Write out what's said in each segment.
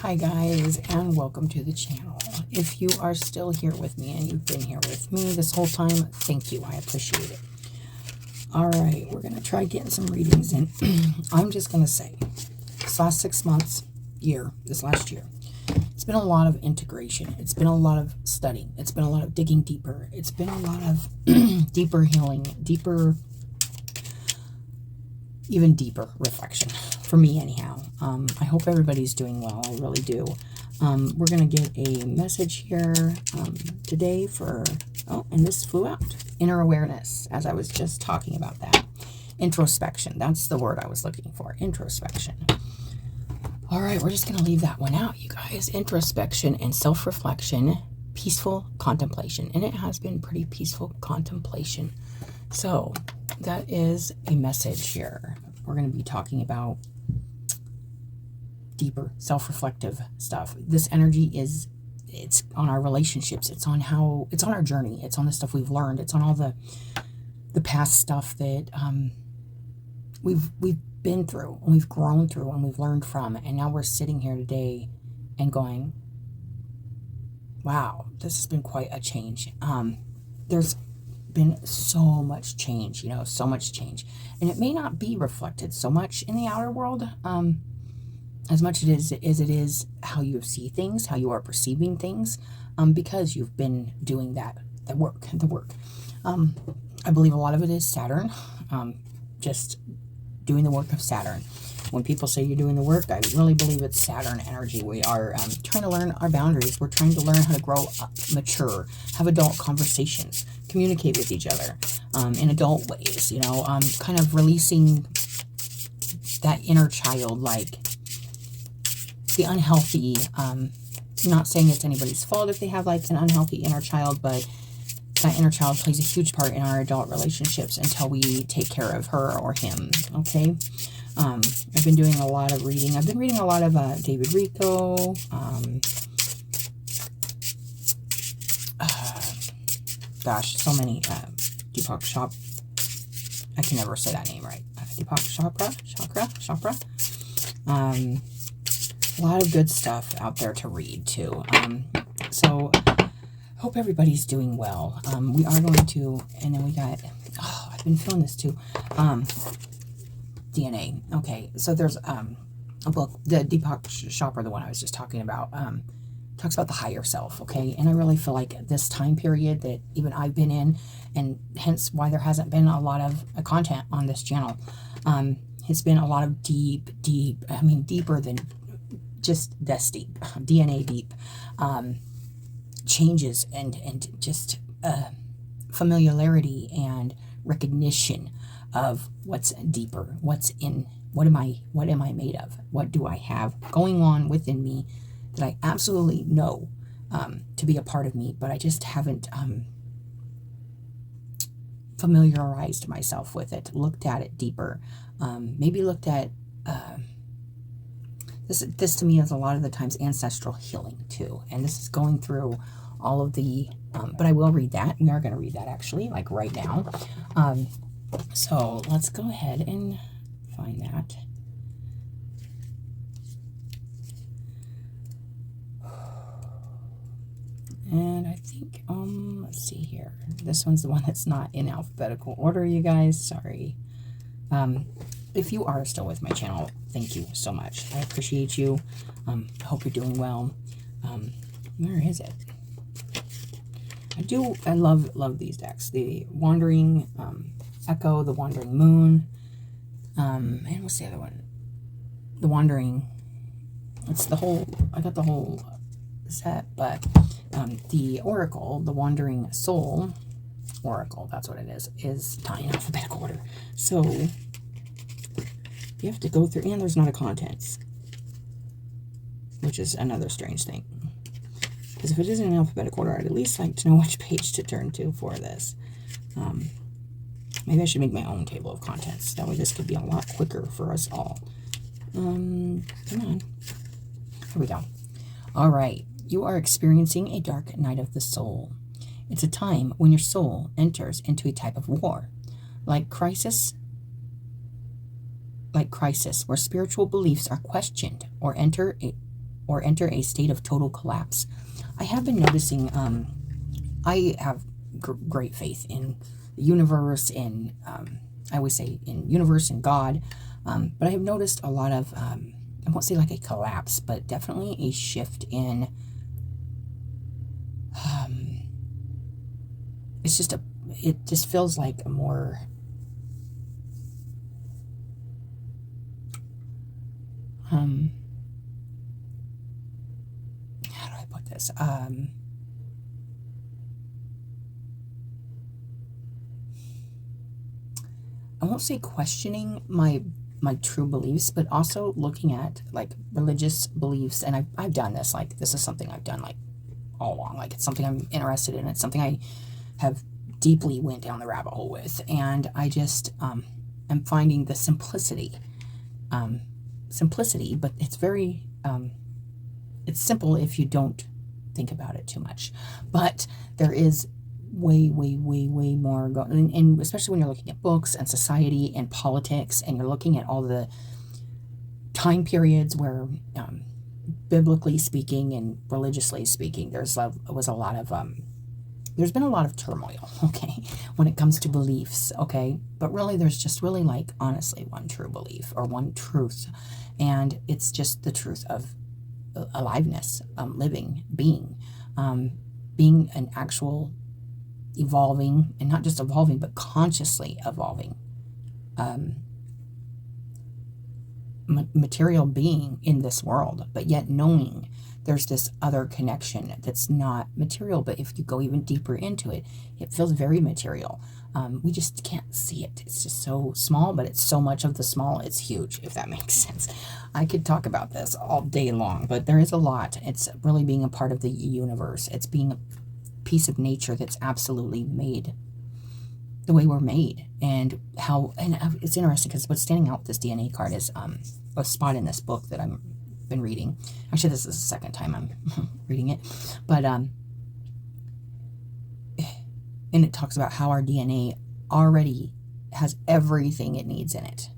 Hi guys, and welcome to the channel. If you are still here with me and you've been here with me this whole time, thank you. I appreciate it. All right, we're going to try getting some readings in. I'm just going to say, this last 6 months, this last year, it's been a lot of integration. It's been a lot of studying. It's been a lot of digging deeper. It's been a lot of deeper healing, even deeper reflection. For me, anyhow. I hope everybody's doing well. I really do. We're going to get a message here today for, and this flew out. Inner awareness, as I was just talking about that. Introspection. That's the word I was looking for. Introspection. All right, we're just going to leave that one out, you guys. Introspection and self-reflection, peaceful contemplation. And it has been pretty peaceful contemplation. So that is a message here. We're going to be talking about deeper self-reflective stuff. This energy it's on our relationships. It's on our journey. It's on the stuff we've learned. It's on all the past stuff that we've been through and we've grown through and we've learned from. And now we're sitting here today and going, wow, this has been quite a change. There's been so much change, so much change. And it may not be reflected so much in the outer world, as much as it is how you see things, how you are perceiving things, because you've been doing the work. I believe a lot of it is Saturn, just doing the work of Saturn. When people say you're doing the work, I really believe it's Saturn energy. We are trying to learn our boundaries. We're trying to learn how to grow up, mature, have adult conversations, communicate with each other in adult ways, kind of releasing that inner child, like the unhealthy, not saying it's anybody's fault if they have like an unhealthy inner child, but that inner child plays a huge part in our adult relationships until we take care of her or him, okay? I've been doing a lot of reading. I've been reading a lot of David Rico, gosh, so many, Deepak Chopra, I can never say that name right, Deepak Chopra, a lot of good stuff out there to read too. So hope everybody's doing well. We are going to, and then we got, I've been feeling this too, DNA. Okay, so there's a book, the Deepak Chopra, the one I was just talking about, talks about the higher self, okay? And I really feel like this time period that even I've been in, and hence why there hasn't been a lot of content on this channel, it's been a lot of deeper than just this deep, DNA deep, changes and just familiarity and recognition of what's deeper, what am I made of? What do I have going on within me that I absolutely know to be a part of me, but I just haven't familiarized myself with it, looked at it deeper, maybe looked at this to me is a lot of the times ancestral healing too, and this is going through all of the but I will read that. We are going to read that actually, like right now. So let's go ahead and find that. And I think, let's see here. This one's the one that's not in alphabetical order, you guys. Sorry. If you are still with my channel, thank you so much. I appreciate you. I hope you're doing well. Where is it? I love these decks. The Wandering Echo, the Wandering Moon, and what's the other one? The Wandering, it's the whole, I got the whole set, but the Oracle, the Wandering Soul Oracle, that's what it is not in alphabetical order. So you have to go through, and there's not a contents, which is another strange thing. Because if it isn't in alphabetical order, I'd at least like to know which page to turn to for this. Maybe I should make my own table of contents. That way this could be a lot quicker for us all. Come on. Here we go. All right. You are experiencing a dark night of the soul. It's a time when your soul enters into a type of war, like crisis, where spiritual beliefs are questioned or enter or enter a state of total collapse. I have been noticing, I have great faith in the universe, in, I always say in universe and God, but I have noticed a lot of, I won't say like a collapse, but definitely a shift in, it just feels like a more, how do I put this? I won't say questioning my true beliefs, but also looking at like religious beliefs. And I've done this, like this is something I've done like all along. Like it's something I'm interested in. It's something I have deeply went down the rabbit hole with. And I just am finding the simplicity, but it's very, it's simple if you don't think about it too much. But there is way more going, and especially when you're looking at books and society and politics, and you're looking at all the time periods where, biblically speaking and religiously speaking, there's been a lot of turmoil, okay, when it comes to beliefs, okay, but really there's just really like honestly one true belief or one truth, and it's just the truth of aliveness, living, being an actual evolving, and not just evolving, but consciously evolving material being in this world, but yet knowing there's this other connection that's not material, but if you go even deeper into it, it feels very material. We just can't see it. It's just so small, but it's so much of the small, it's huge, if that makes sense. I could talk about this all day long, but there is a lot. It's really being a part of the universe. It's being a piece of nature that's absolutely made the way we're made. And it's interesting because what's standing out with this DNA card is a spot in this book that I've been reading. Actually, this is the second time I'm reading it, but and it talks about how our DNA already has everything it needs in it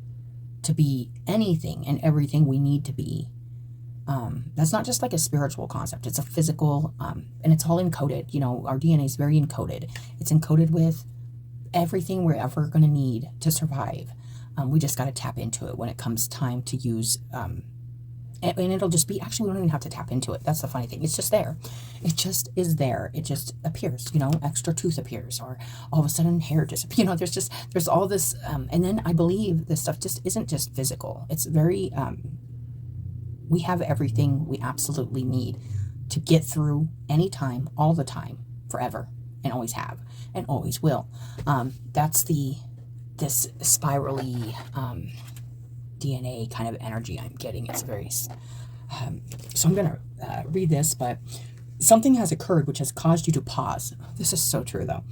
to be anything and everything we need to be. That's not just like a spiritual concept. It's a physical, and it's all encoded. You know, our DNA is very encoded. It's encoded with everything we're ever going to need to survive. We just got to tap into it when it comes time to use, and it'll just be, actually, we don't even have to tap into it. That's the funny thing. It's just there. It just is there. It just appears, you know, extra tooth appears, or all of a sudden hair disappears. You know, there's all this, and then I believe this stuff just isn't just physical. It's very, we have everything we absolutely need to get through anytime, all the time, forever, and always have, and always will. That's this spirally DNA kind of energy I'm getting. It's very, so I'm going to read this, but something has occurred which has caused you to pause. This is so true, though,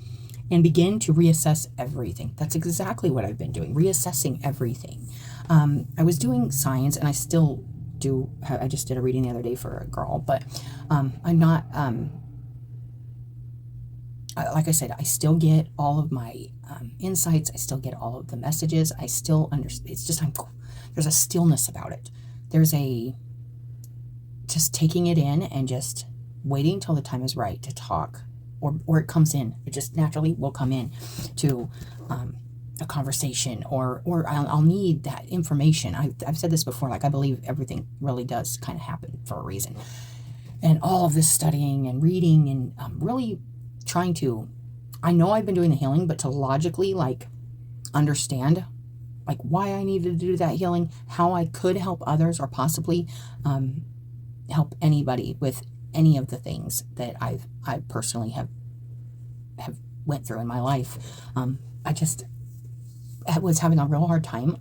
and begin to reassess everything. That's exactly what I've been doing, reassessing everything. I was doing science, and I still do. I just did a reading the other day for a girl, but I'm not, like I said, I still get all of my insights. I still get all of the messages. I still understand. It's just, there's a stillness about it. There's just taking it in and just waiting till the time is right to talk, or it comes in. It just naturally will come in to a conversation, or I'll need that information. I've said this before, like I believe everything really does kind of happen for a reason. And all of this studying and reading and really trying to, I know I've been doing the healing, but to logically like understand like why I needed to do that healing, how I could help others, or possibly help anybody with any of the things that I personally have went through in my life. I was having a real hard time.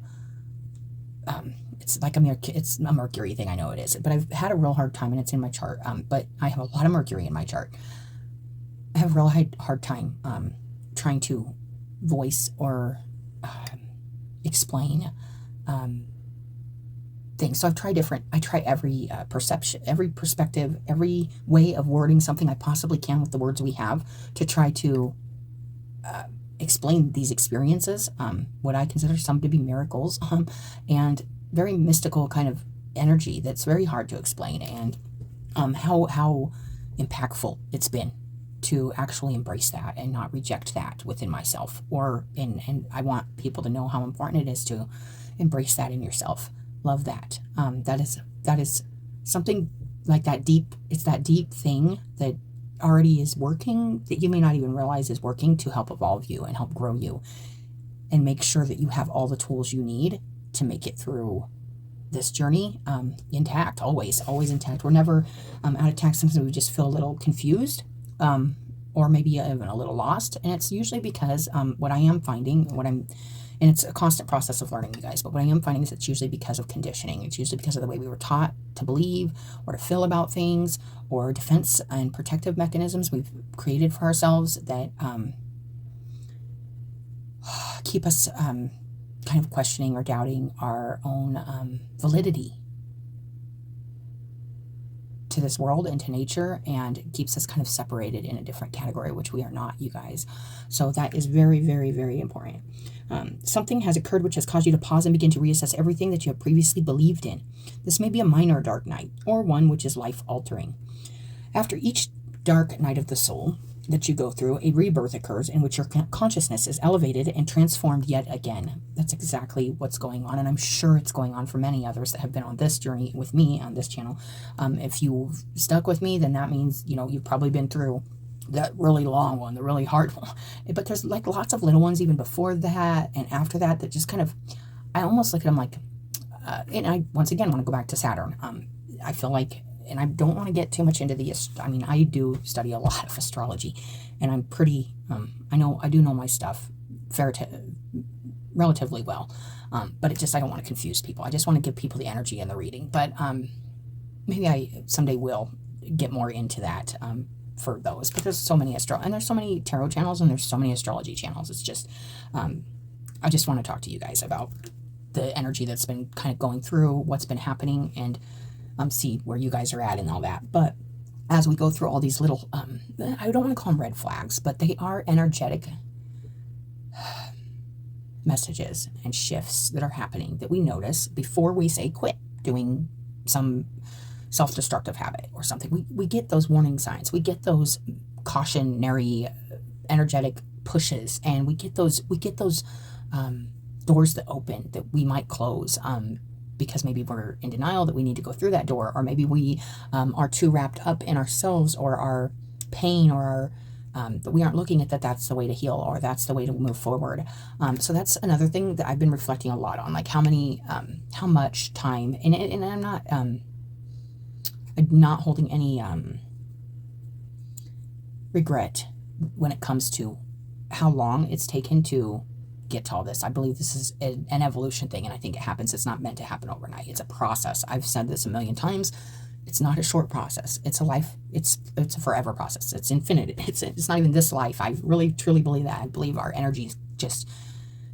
It's like it's a Mercury thing. I know it is, but I've had a real hard time, and it's in my chart. But I have a lot of Mercury in my chart. I have a real hard time trying to voice or explain things. So I try every perception, every perspective, every way of wording something I possibly can with the words we have to try to explain these experiences, what I consider some to be miracles, and very mystical kind of energy that's very hard to explain, and how impactful it's been to actually embrace that and not reject that within myself, and I want people to know how important it is to embrace that in yourself. Love that. That is something like that deep. It's that deep thing that already is working, that you may not even realize is working, to help evolve you and help grow you and make sure that you have all the tools you need to make it through this journey intact, always intact. We're never out of tact. Sometimes we just feel a little confused, or maybe even a little lost, and it's usually because what I am finding, and it's a constant process of learning, you guys, but what I am finding is it's usually because of conditioning. It's usually because of the way we were taught to believe or to feel about things, or defense and protective mechanisms we've created for ourselves that keep us kind of questioning or doubting our own validity to this world and to nature, and keeps us kind of separated in a different category, which we are not, you guys. So that is very, very, very important. Something has occurred which has caused you to pause and begin to reassess everything that you have previously believed in. This may be a minor dark night, or one which is life-altering. After each dark night of the soul that you go through, a rebirth occurs in which your consciousness is elevated and transformed yet again. That's exactly what's going on, and I'm sure it's going on for many others that have been on this journey with me on this channel. If you've stuck with me, then that means, you've probably been through that really long one, the really hard one. But there's like lots of little ones even before that and after that just kind of, I almost look at them like, and I once again want to go back to Saturn. I feel like, and I don't want to get too much into I do study a lot of astrology, and I'm pretty, I do know my stuff relatively well, but I don't want to confuse people. I just want to give people the energy and the reading, but maybe I someday will get more into that for those, but there's so many and there's so many tarot channels, and there's so many astrology channels. It's just, I just want to talk to you guys about the energy that's been kind of going through, what's been happening, and see where you guys are at and all that. But as we go through all these little, I don't want to call them red flags, but they are energetic messages and shifts that are happening that we notice before we say quit doing some self-destructive habit or something. We get those warning signs. We get those cautionary energetic pushes, and we get those doors that open that we might close, because maybe we're in denial that we need to go through that door, or maybe we are too wrapped up in ourselves or our pain, or our that we aren't looking at that's the way to heal, or that's the way to move forward. So that's another thing that I've been reflecting a lot on, like how much time, and I'm not holding any regret when it comes to how long it's taken to get to all this. I believe this is an evolution thing, and I think it happens. It's not meant to happen overnight. It's a process. I've said this a million times. It's not a short process. It's a life. It's a forever process. It's infinite. It's not even this life. I really truly believe that. I believe our energy is just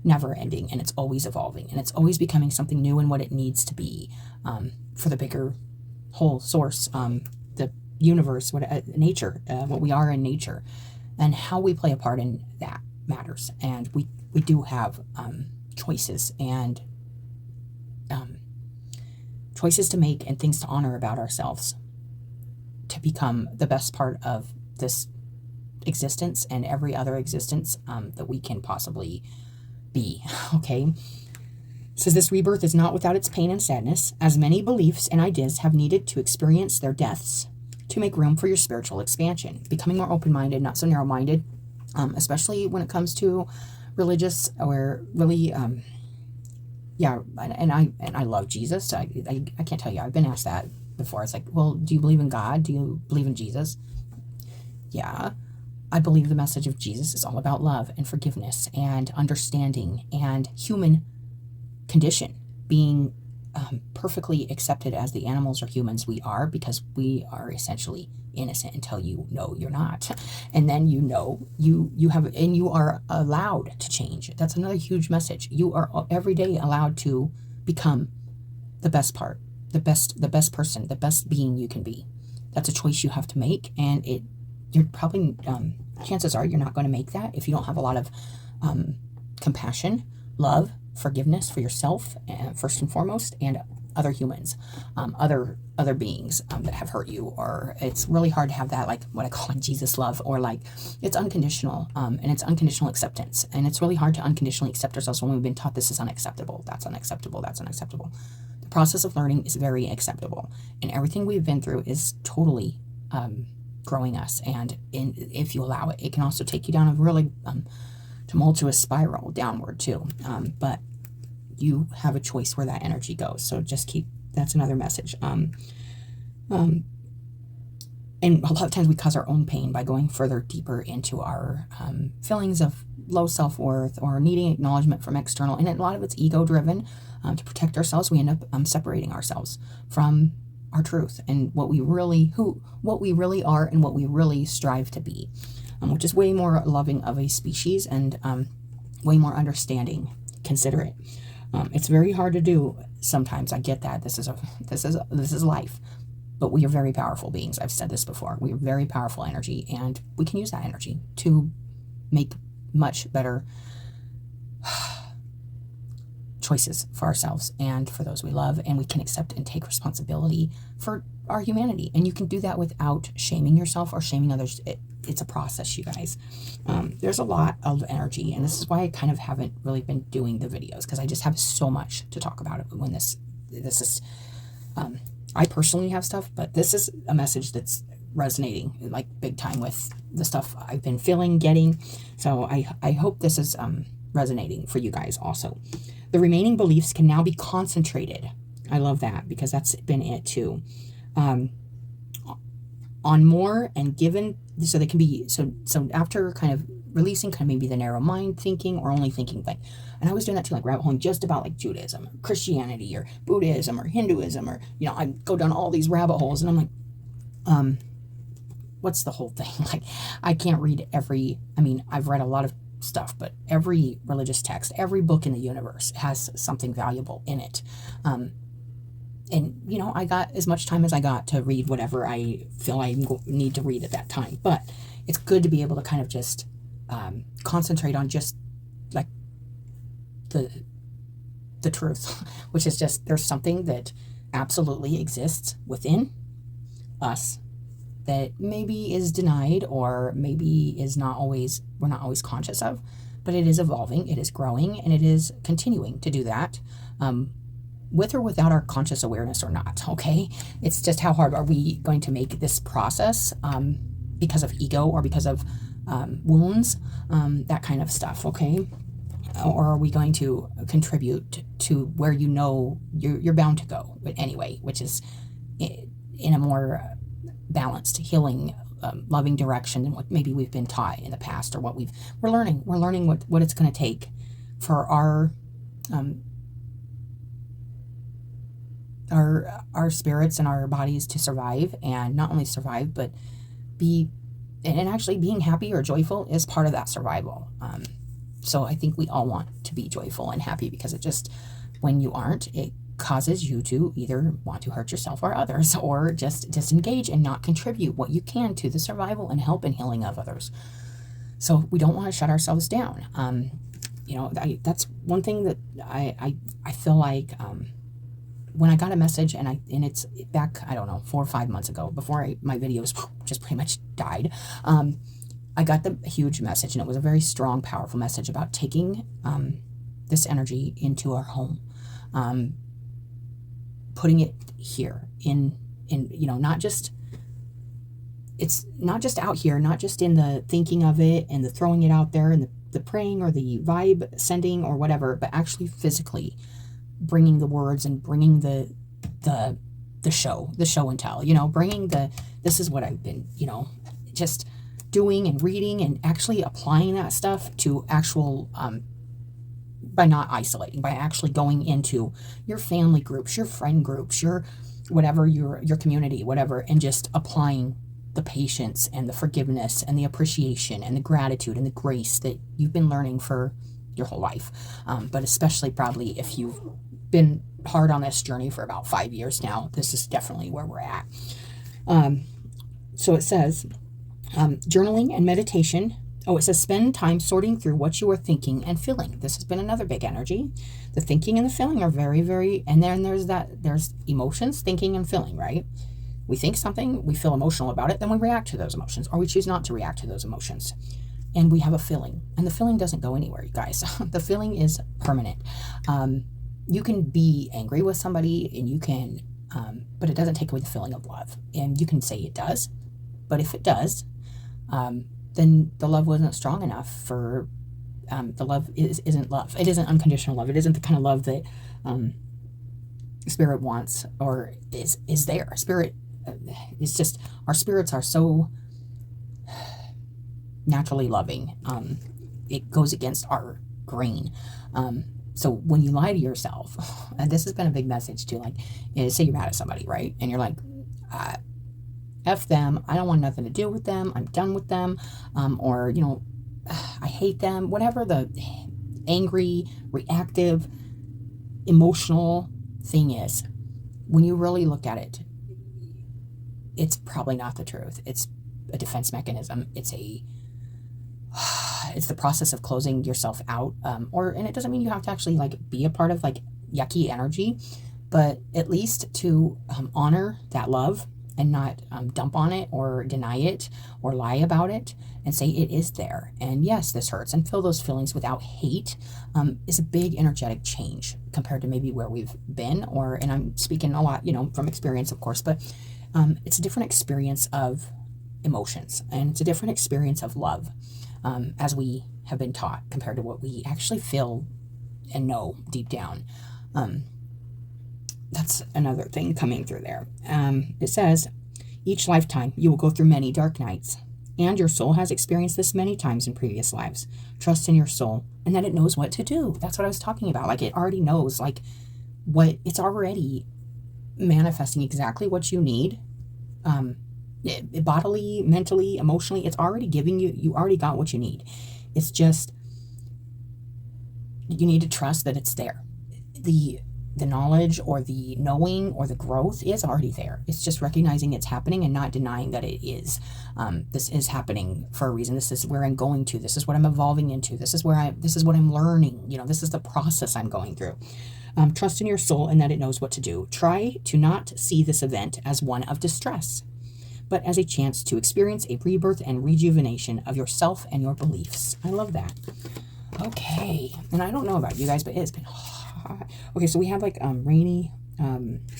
never ending, and it's always evolving, and it's always becoming something new and what it needs to be for the bigger whole source, the universe, nature, what we are in nature, and how we play a part in that matters. And we do have choices and choices to make, and things to honor about ourselves to become the best part of this existence and every other existence that we can possibly be. Okay. Says this rebirth is not without its pain and sadness, as many beliefs and ideas have needed to experience their deaths to make room for your spiritual expansion, becoming more open-minded, not so narrow-minded, especially when it comes to religious, or really, and I love Jesus. I can't tell you, I've been asked that before. It's like, well, do you believe in God? Do you believe in Jesus? Yeah, I believe the message of Jesus is all about love and forgiveness and understanding and human condition, being perfectly accepted as the animals or humans we are, because we are essentially innocent until you know you're not, and then you have, and you are allowed to change. That's another huge message. You are every day allowed to become the best person, the best being you can be. That's a choice you have to make, and you're probably chances are you're not going to make that if you don't have a lot of compassion, love, forgiveness for yourself, first and foremost, and other humans, other beings that have hurt you, or it's really hard to have that, like what I call Jesus love, or like it's unconditional, and it's unconditional acceptance, and it's really hard to unconditionally accept ourselves when we've been taught this is unacceptable, that's unacceptable, that's unacceptable. The process of learning is very acceptable, and everything we've been through is totally growing us, and if you allow it, it can also take you down a really tumultuous spiral downward too, but you have a choice where that energy goes. So just keep, that's another message. And a lot of times we cause our own pain by going further deeper into our feelings of low self-worth or needing acknowledgement from external, and a lot of it's ego driven. To protect ourselves, we end up separating ourselves from our truth and what we really are and what we really strive to be, which is way more loving of a species and way more understanding, considerate. It's very hard to do sometimes. I get that. This is life, but we are very powerful beings. I've said this before. We are very powerful energy, and we can use that energy to make much better choices for ourselves and for those we love, and we can accept and take responsibility for our humanity. And you can do that without shaming yourself or shaming others. It's a process, you guys. There's a lot of energy, and this is why I kind of haven't really been doing the videos, because I just have so much to talk about it when this is I personally have stuff, but this is a message that's resonating like big time with the stuff I've been feeling, getting. So I hope this is resonating for you guys also. The remaining beliefs can now be concentrated. I love that, because that's been it too. On more and given, so they can be, so after kind of releasing kind of maybe the narrow mind thinking or only thinking thing. And I was doing that too, like rabbit holing just about like Judaism, Christianity, or Buddhism, or Hinduism, or, you know, I go down all these rabbit holes, and I'm like, what's the whole thing? Like, I can't read I've read a lot of stuff, but every religious text, every book in the universe has something valuable in it. And, you know, I got as much time as I got to read whatever I feel I need to read at that time. But it's good to be able to kind of just concentrate on just like the truth, which is just there's something that absolutely exists within us that maybe is denied, or maybe is we're not always conscious of, but it is evolving, it is growing, and it is continuing to do that. With or without our conscious awareness or not, okay? It's just how hard are we going to make this process because of ego or because of wounds, that kind of stuff, okay? Or are we going to contribute to where you know you're bound to go anyway, which is in a more balanced, healing, loving direction than what maybe we've been taught in the past, or what we're learning. We're learning what it's going to take for our spirits and our bodies to survive, and not only survive, but and actually being happy or joyful is part of that survival. So I think we all want to be joyful and happy, because it just, when you aren't, it causes you to either want to hurt yourself or others, or just disengage and not contribute what you can to the survival and help and healing of others. So we don't want to shut ourselves down. You know, that's one thing that I feel like when I got a message, and it's back, I don't know, 4 or 5 months ago, before my videos just pretty much died, I got the huge message, and it was a very strong, powerful message about taking this energy into our home, putting it here in you know, it's not just out here, not just in the thinking of it and the throwing it out there and the praying or the vibe sending or whatever, but actually physically bringing the words and bringing the show and tell, you know, bringing this is what I've been, you know, just doing and reading and actually applying that stuff to actual, by not isolating, by actually going into your family groups, your friend groups, your whatever, your community, whatever, and just applying the patience and the forgiveness and the appreciation and the gratitude and the grace that you've been learning for your whole life. But especially probably if you've been hard on this journey for about 5 years now, this is definitely where we're at. So it says, journaling and meditation Oh, it says spend time sorting through what you are thinking and feeling. This has been another big energy. The thinking and the feeling are very, very, and then there's emotions, thinking and feeling, right? We think something, we feel emotional about it, then we react to those emotions, or we choose not to react to those emotions. And we have a feeling, and the feeling doesn't go anywhere, you guys. The feeling is permanent. You can be angry with somebody, and you can, but it doesn't take away the feeling of love. And you can say it does, but if it does, then the love wasn't strong enough for, the love isn't love. It isn't unconditional love. It isn't the kind of love that Spirit wants or is there. Spirit, it's just, our spirits are so naturally loving. It goes against our grain. So when you lie to yourself, and this has been a big message too, like, say you're mad at somebody, right? And you're like, F them, I don't want nothing to do with them, I'm done with them, or, I hate them, whatever the angry, reactive, emotional thing is. When you really look at it, it's probably not the truth. It's a defense mechanism. It's the process of closing yourself out, and it doesn't mean you have to actually be a part of yucky energy, but at least to honor that love and not dump on it or deny it or lie about it, and say it is there. And yes, this hurts, and feel those feelings without hate is a big energetic change compared to maybe where we've been, and I'm speaking a lot, from experience, of course, but it's a different experience of emotions, and it's a different experience of love, as we have been taught, compared to what we actually feel and know deep down. That's another thing coming through there. It says, each lifetime you will go through many dark nights, and your soul has experienced this many times in previous lives. Trust in your soul, and that it knows what to do. That's what I was talking about. It already knows, what it's already manifesting exactly what you need. Bodily, mentally, emotionally, it's already giving you already got what you need. It's just, you need to trust that it's there. The knowledge or the knowing or the growth is already there. It's just recognizing it's happening and not denying that it is. This is happening for a reason. This is where I'm going to. This is what I'm evolving into. This is what I'm learning. This is the process I'm going through. Trust in your soul and that it knows what to do. Try to not see this event as one of distress, but as a chance to experience a rebirth and rejuvenation of yourself and your beliefs. I love that. Okay. And I don't know about you guys, but it's been hot. Okay, so we have rainy, rainy,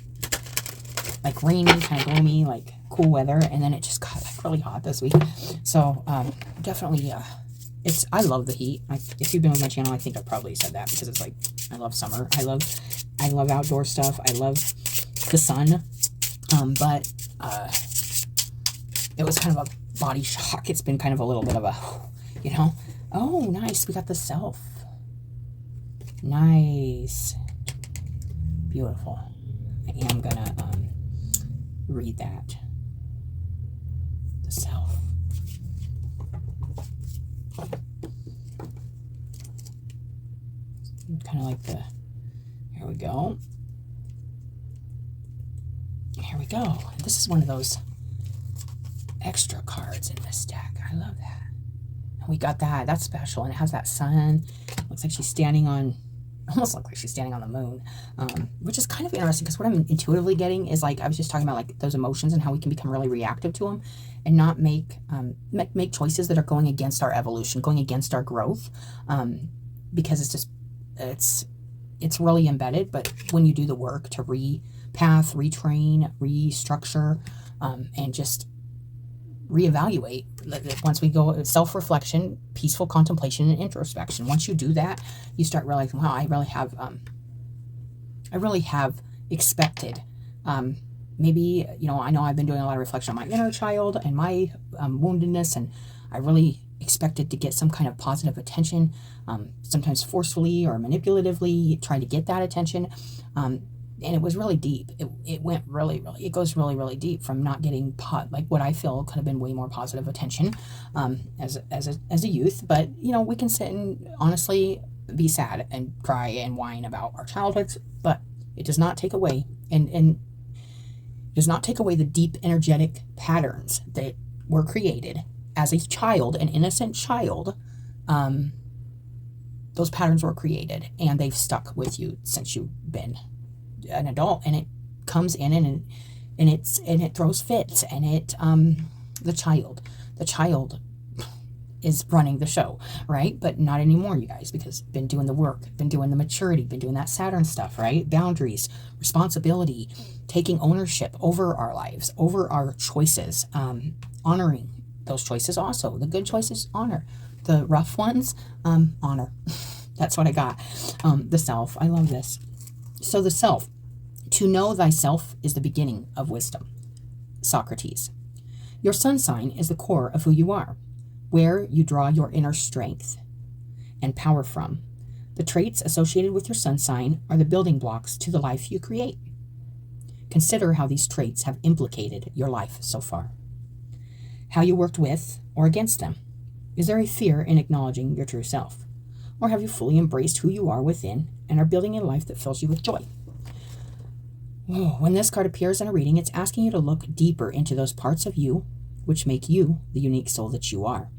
kind of gloomy, cool weather, and then it just got really hot this week. So definitely, I love the heat. If you've been with my channel, I think I probably said that, because it's I love summer. I love outdoor stuff. I love the sun. But it was kind of a body shock. It's been kind of a little bit of a, Oh, nice. We got the self. Nice. Beautiful. I am gonna read that. The self. Kind of here we go. Here we go. This is one of those extra cards in this deck. I love that. And we got that. That's special. And it has that sun. Looks like she's standing on, almost looks like she's standing on the moon, which is kind of interesting, because what I'm intuitively getting is I was just talking about those emotions and how we can become really reactive to them and not make choices that are going against our evolution, going against our growth, because it's really embedded. But when you do the work to repath, retrain, restructure, and just reevaluate, once we go self-reflection, peaceful contemplation, and introspection, once you do that, you start realizing, wow, I really have expected, maybe, I know I've been doing a lot of reflection on my inner child and my woundedness, and I really expected to get some kind of positive attention, sometimes forcefully or manipulatively, trying to get that attention, and it was really deep. It went really, it goes really, really deep, from not getting what I feel could have been way more positive attention as a youth. But, we can sit and honestly be sad and cry and whine about our childhoods, but it does not take away, and does not take away the deep energetic patterns that were created as a child, an innocent child, those patterns were created, and they've stuck with you since you've been an adult. And it comes in and it throws fits, and the child is running the show, right? But not anymore, you guys, because been doing the work, been doing the maturity, been doing that Saturn stuff, right? Boundaries, responsibility, taking ownership over our lives, over our choices, honoring those choices also. The good choices, honor. The rough ones, honor. That's what I got. The self. I love this. So the self. To know thyself is the beginning of wisdom. Socrates. Your sun sign is the core of who you are, where you draw your inner strength and power from. The traits associated with your sun sign are the building blocks to the life you create. Consider how these traits have implicated your life so far. How you worked with or against them. Is there a fear in acknowledging your true self? Or have you fully embraced who you are within and are building a life that fills you with joy? When this card appears in a reading, it's asking you to look deeper into those parts of you which make you the unique soul that you are.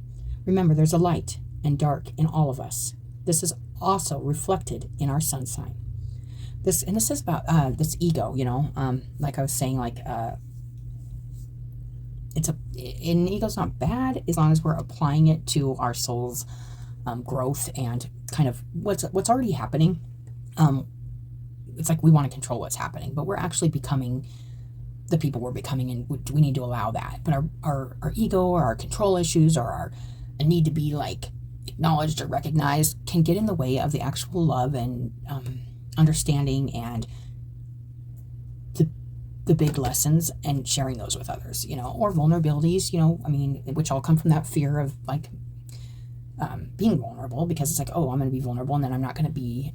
Remember, there's a light and dark in all of us. This is also reflected in our sun sign. This is about this ego, like I was saying, an ego's not bad as long as we're applying it to our soul's growth and kind of what's already happening. It's like we want to control what's happening, but we're actually becoming the people we're becoming, and we need to allow that. But our ego or our control issues or our need to be acknowledged or recognized can get in the way of the actual love and understanding and the big lessons and sharing those with others, or vulnerabilities, which all come from that fear of being vulnerable, because it's I'm going to be vulnerable and then I'm not going to be,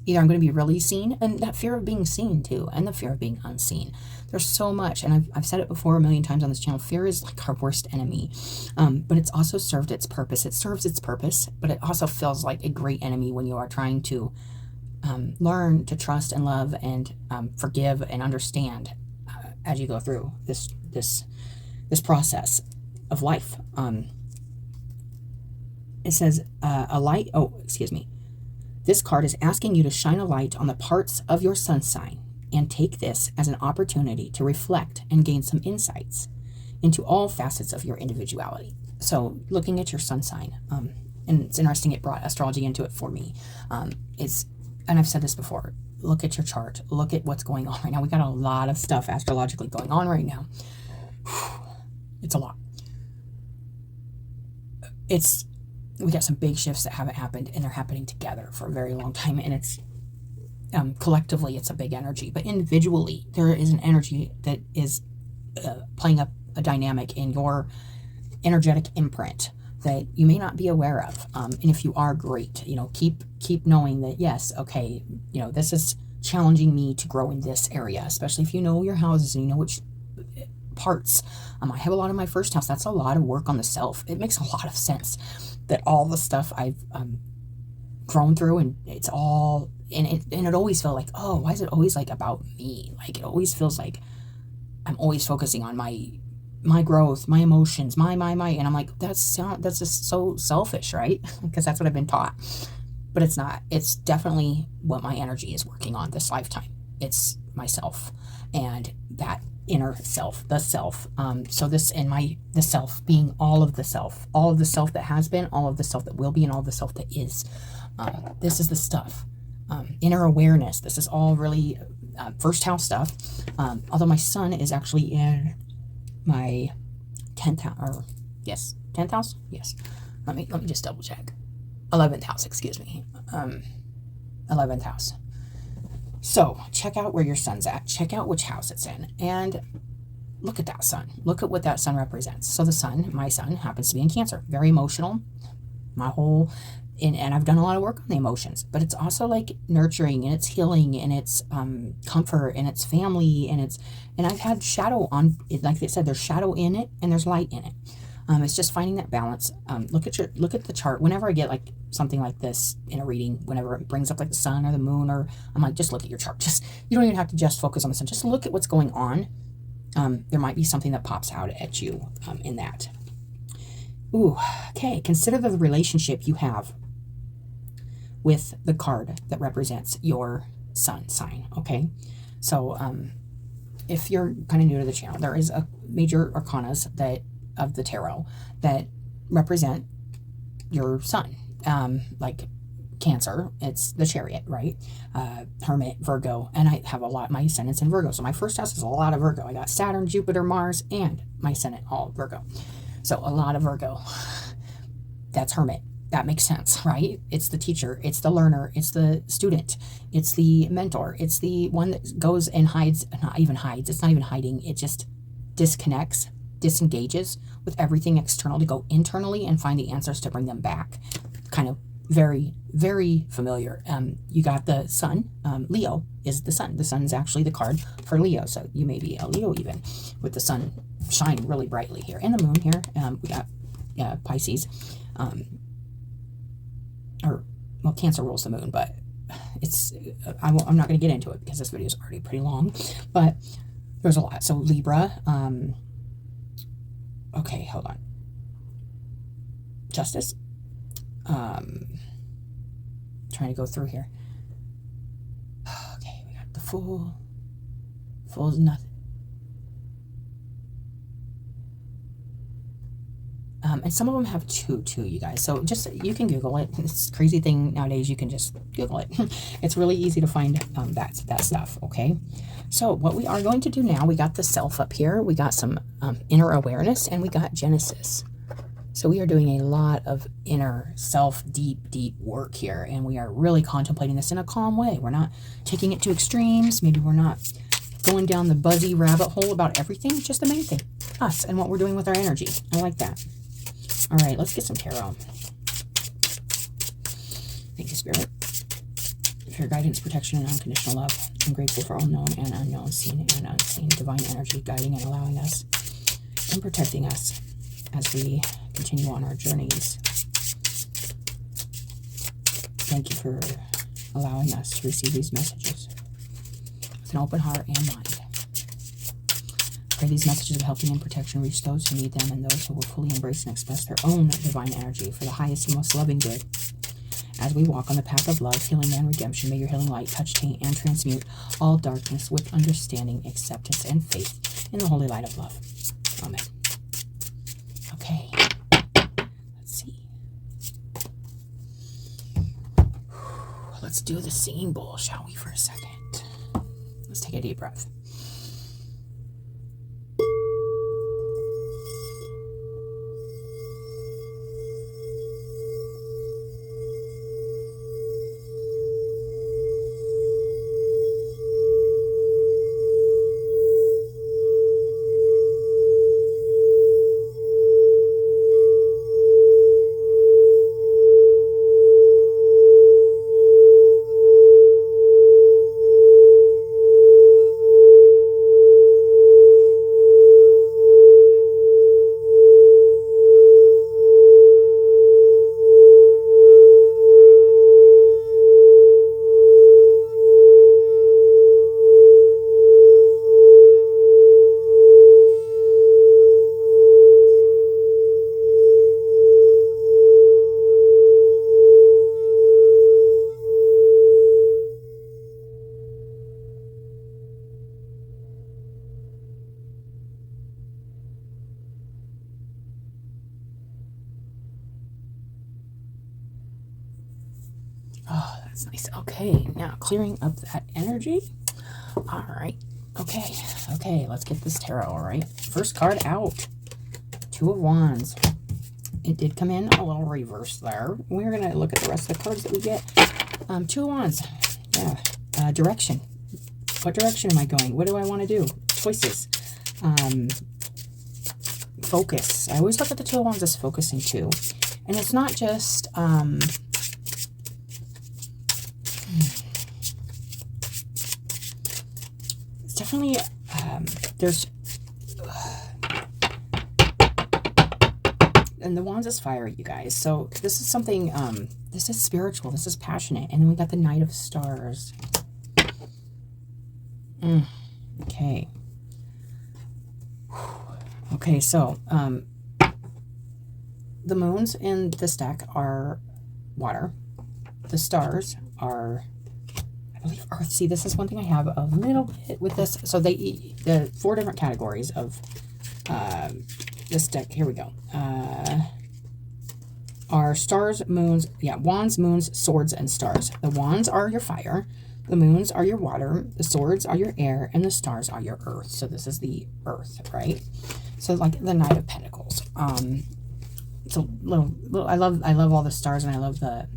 either I'm going to be really seen, and that fear of being seen too, and the fear of being unseen. There's so much, and I've said it before a million times on this channel, fear is our worst enemy, but it's also served its purpose. It serves its purpose, but it also feels like a great enemy when you are trying to learn to trust and love and forgive and understand as you go through this process of life. It says this card is asking you to shine a light on the parts of your sun sign and take this as an opportunity to reflect and gain some insights into all facets of your individuality. So looking at your sun sign, and it's interesting, it brought astrology into it for me. And I've said this before, look at your chart, look at what's going on right now. We got a lot of stuff astrologically going on right now. It's a lot. We got some big shifts that haven't happened, and they're happening together for a very long time, and it's collectively it's a big energy, but individually there is an energy that is playing up a dynamic in your energetic imprint that you may not be aware of, and if you are, great. Keep knowing that, yes, okay, this is challenging me to grow in this area, especially if you know your houses and you know which parts. I have a lot in my first house. That's a lot of work on the self. It makes a lot of sense that all the stuff I've grown through, and it's all, and it always felt like, oh, why is it always about me? It always feels like I'm always focusing on my growth, my emotions, my, and I'm like, that's just so selfish, right? Because that's what I've been taught. But it's not. It's definitely what my energy is working on this lifetime. It's myself and that inner self, the self. So this and the self being all of the self that has been, all of the self that will be, and all of the self that is. This is the stuff. Inner awareness. This is all really first house stuff. Although my sun is actually in my 10th house, 10th house? Yes. Let me just double check. 11th house, excuse me. 11th house. So check out where your sun's at. Check out which house it's in. And look at that sun. Look at what that sun represents. So the sun, my sun, happens to be in Cancer. Very emotional. And I've done a lot of work on the emotions. But it's also nurturing, and it's healing, and it's comfort, and it's family, and I've had shadow on it. Like they said, there's shadow in it and there's light in it. It's just finding that balance. Look at the chart. Whenever I get something like this in a reading, whenever it brings up the sun or the moon, or I'm like, just look at your chart. You don't even have to just focus on the sun. Just look at what's going on. There might be something that pops out at you in that. Ooh, okay. Consider the relationship you have with the card that represents your sun sign, okay? So, if you're kind of new to the channel, there is a major arcanas that of the tarot that represent your sun. Like Cancer, it's the Chariot, right? Hermit, Virgo, and I have a lot. My ascendant's in Virgo, so my first house is a lot of Virgo. I got Saturn, Jupiter, Mars, and my ascendant all Virgo. So a lot of Virgo. That's Hermit. That makes sense, right? It's the teacher, it's the learner, it's the student, it's the mentor, it's the one that goes and hides, not even hides, it's not even hiding, it just disconnects, disengages with everything external to go internally and find the answers to bring them back. Kind of very, very familiar. You got the sun. Leo is the sun. The sun is actually the card for Leo, so you may be a Leo even, with the sun shining really brightly here. And the moon here, we got Pisces. Well, Cancer rules the moon, but it's I'm not going to get into it because this video is already pretty long, but there's a lot. So Libra, okay, hold on. Justice, trying to go through here. Okay, we got the Fool. Fool is nothing. And some of them have two too, you guys. So just, you can Google it. It's a crazy thing nowadays. You can just Google it. It's really easy to find that stuff, okay? So what we are going to do now, we got the self up here. We got some inner awareness, and we got Genesis. So we are doing a lot of inner self, deep work here. And we are really contemplating this in a calm way. We're not taking it to extremes. Maybe we're not going down the buzzy rabbit hole about everything. Just the main thing, us and what we're doing with our energy. I like that. All right, let's get some tarot. Thank you, Spirit, for your guidance, protection, and unconditional love. I'm grateful for all known and unknown, seen and unseen divine energy guiding and allowing us and protecting us as we continue on our journeys. Thank you for allowing us to receive these messages with an open heart and mind. Pray these messages of helping and protection reach those who need them and those who will fully embrace and express their own divine energy for the highest and most loving good. As we walk on the path of love, healing, and redemption, may your healing light touch, taint, and transmute all darkness with understanding, acceptance, and faith in the holy light of love. Amen. Okay. Let's see. Let's do the singing bowl, shall we, for a second? Let's take a deep breath. Oh, that's nice. Okay, now clearing up that energy. All right. Okay, let's get this tarot, all right? First card out. Two of Wands. It did come in a little reverse there. We're going to look at the rest of the cards that we get. Two of Wands. Yeah. Direction. What direction am I going? What do I want to do? Choices. Focus. I always look at the Two of Wands as focusing too. And it's not just... it's definitely... there's... and the Wands is fire, you guys. So this is something, this is spiritual, this is passionate. And then we got the Knight of Stars. Okay. the moons in this deck are water. The stars are, I believe, earth. See, this is one thing I have a little bit with this. So the 4 different categories of this deck, here we go, are stars, moons, wands, moons, swords, and stars. The wands are your fire, the moons are your water, the swords are your air, and the stars are your earth. So this is the earth, right? So like the Knight of Pentacles. It's a little I love all the stars, and I love the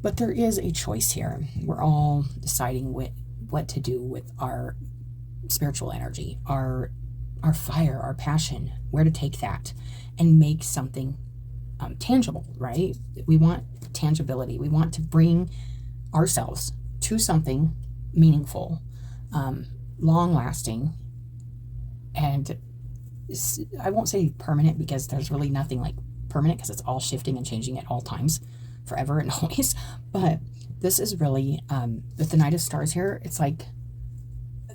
but there is a choice here. We're all deciding what to do with our spiritual energy, our fire, our passion, where to take that and make something tangible, right? We want tangibility. We want to bring ourselves to something meaningful, long-lasting, and I won't say permanent, because there's really nothing like permanent, because it's all shifting and changing at all times, forever and always. But this is really, with the Knight of Stars here, it's like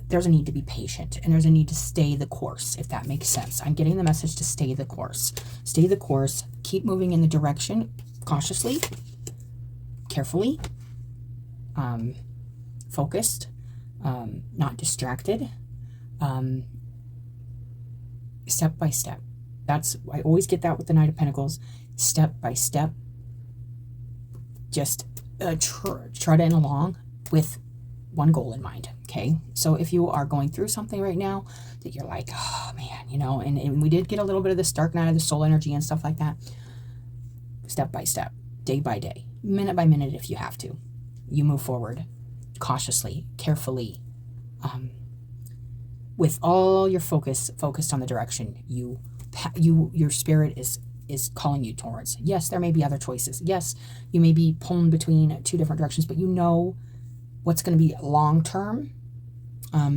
there's a need to be patient, and there's a need to stay the course, if that makes sense. I'm getting the message to stay the course. Stay the course. Keep moving in the direction, cautiously, carefully, focused, not distracted, step by step. I always get that with the Knight of Pentacles. Step by step, just trudging along with one goal in mind. Okay, so if you are going through something right now that you're like, oh man, and we did get a little bit of this dark night of the soul energy and stuff like that, step by step, day by day, minute by minute, if you have to, you move forward cautiously, carefully, with all your focused on the direction your spirit is calling you towards. Yes, there may be other choices. Yes, you may be pulling between 2 different directions, but you know what's going to be long-term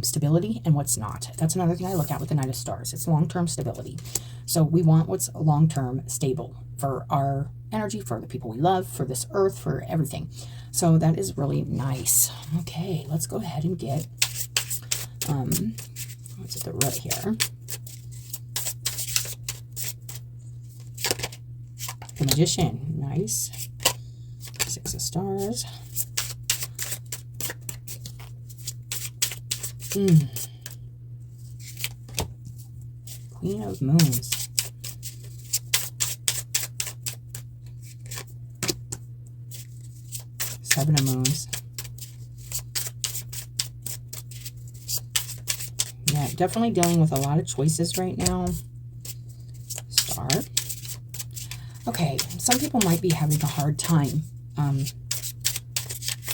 stability and what's not. That's another thing I look at with the Knight of Stars. It's long-term stability. So we want what's long-term stable for our energy, for the people we love, for this earth, for everything. So that is really nice. Okay, let's go ahead and get what's at the root here. The Magician, nice. 6 of Stars. Queen of Moons. Seven of Moons. Yeah, definitely dealing with a lot of choices right now. Star. Okay, some people might be having a hard time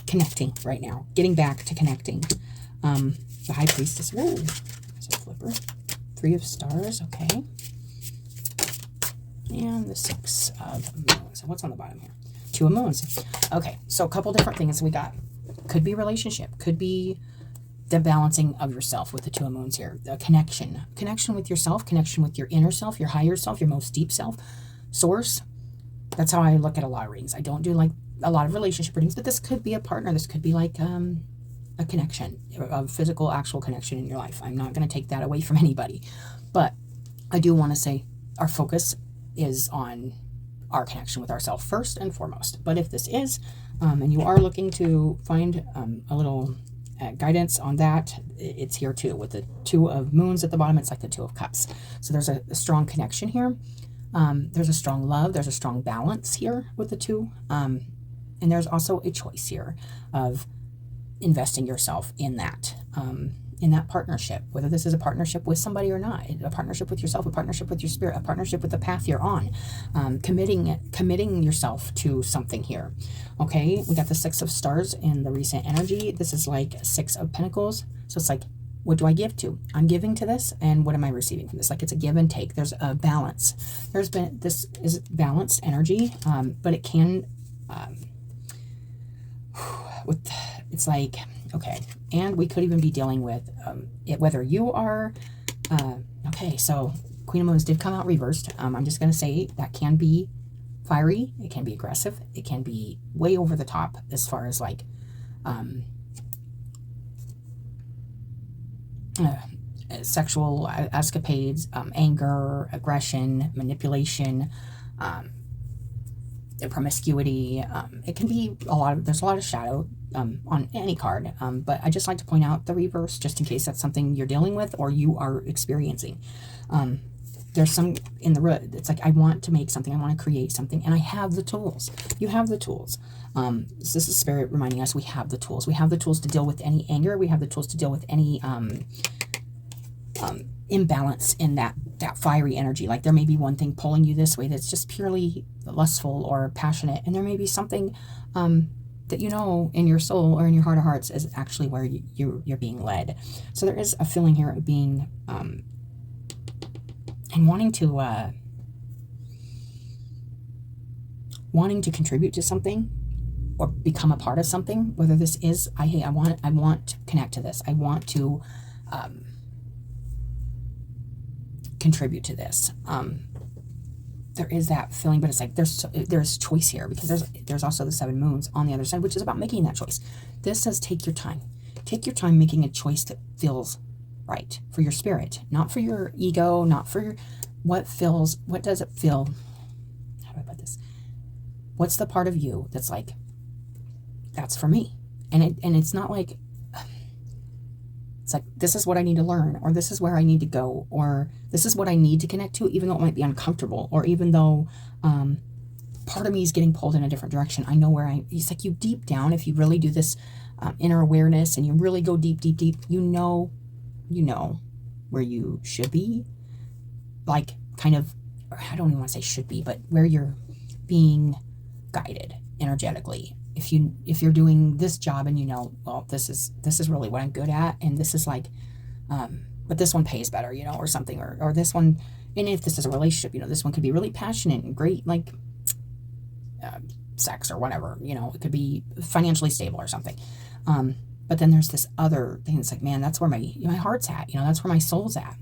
connecting right now. Getting back to connecting. The High Priestess. Whoa, there's a flipper. 3 of Stars, okay. And the 6 of Moons. What's on the bottom here? 2 of Moons. Okay, so a couple different things we got. Could be relationship. Could be the balancing of yourself with the 2 of Moons here. The connection. Connection with yourself. Connection with your inner self, your higher self, your most deep self. Source. That's how I look at a lot of readings. I don't do like a lot of relationship readings, but this could be a partner. This could be like a connection, a physical, actual connection in your life. I'm not going to take that away from anybody. But I do want to say our focus is on our connection with ourselves first and foremost. But if this is, and you are looking to find a little guidance on that, it's here too. With the 2 of Moons at the bottom, it's like the 2 of Cups. So there's a strong connection here. There's a strong love. There's a strong balance here with the 2. And there's also a choice here of investing yourself in that partnership, whether this is a partnership with somebody or not, a partnership with yourself, a partnership with your spirit, a partnership with the path you're on, committing yourself to something here. Okay, we got the 6 of Stars in the recent energy. This is like 6 of Pentacles. So it's like, what do I give to? I'm giving to this, and what am I receiving from this? Like, it's a give and take. There's a balance. This is balanced energy, but it can it's like, okay, and we could even be dealing with it, whether you are okay, so Queen of Moons did come out reversed. I'm just going to say that can be fiery, it can be aggressive, it can be way over the top as far as like sexual escapades, anger, aggression, manipulation, promiscuity. It can be there's a lot of shadow on any card, but I just like to point out the reverse just in case that's something you're dealing with or you are experiencing. There's some in the root. It's like, I want to make something, I want to create something, and I have the tools. You have the tools. This is Spirit reminding us we have the tools. We have the tools to deal with any anger. We have the tools to deal with any imbalance in that fiery energy. Like, there may be one thing pulling you this way that's just purely lustful or passionate, and there may be something that you know in your soul or in your heart of hearts is actually where you're being led. So there is a feeling here of being and wanting to contribute to something or become a part of something. Whether this is I want to connect to this. I want to contribute to this. There is that feeling, but it's like there's choice here, because there's also the 7 moons on the other side, which is about making that choice. This says take your time. Take your time making a choice that feels right for your spirit, not for your ego, not for what does it feel? How do I put this? What's the part of you that's like, that's for me? And it's not like, it's like, this is what I need to learn, or this is where I need to go, or this is what I need to connect to, even though it might be uncomfortable, or even though part of me is getting pulled in a different direction. I know where it's like, you deep down, if you really do this inner awareness and you really go deep, you know where you should be, like, kind of, I don't even want to say should be, but where you're being guided energetically. If you're doing this job and well, this is really what I'm good at, and this is like, but this one pays better, or something, or this one, and if this is a relationship, this one could be really passionate and great, like sex or whatever, it could be financially stable or something. But then there's this other thing that's like, man, that's where my heart's at, that's where my soul's at.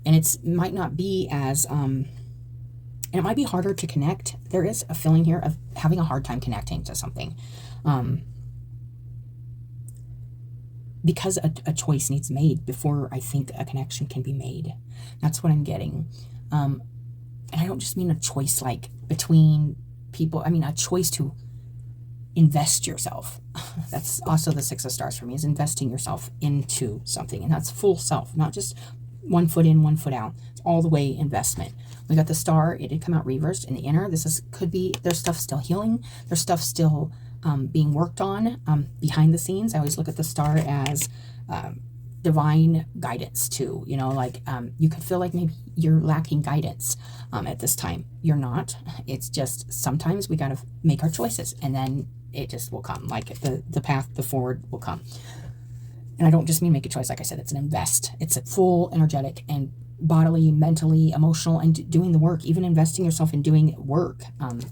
And it might not be as, and it might be harder to connect. There is a feeling here of having a hard time connecting to something. Because a choice needs made before I think a connection can be made. That's what I'm getting. And I don't just mean a choice like between people. I mean a choice to invest yourself. That's also the 6 of Stars for me, is investing yourself into something. And that's full self, not just 1 foot in, 1 foot out. It's all the way investment. We got the Star. It did come out reversed in the inner. Could be, there's stuff still healing. There's stuff still being worked on behind the scenes. I always look at the Star as divine guidance too. Like you could feel like maybe you're lacking guidance at this time. You're not. It's just sometimes we got to make our choices, and then it just will come. Like the path, the forward will come. And I don't just mean make a choice. Like I said, it's an invest. It's a full energetic and bodily, mentally, emotional, and doing the work, even investing yourself in doing work,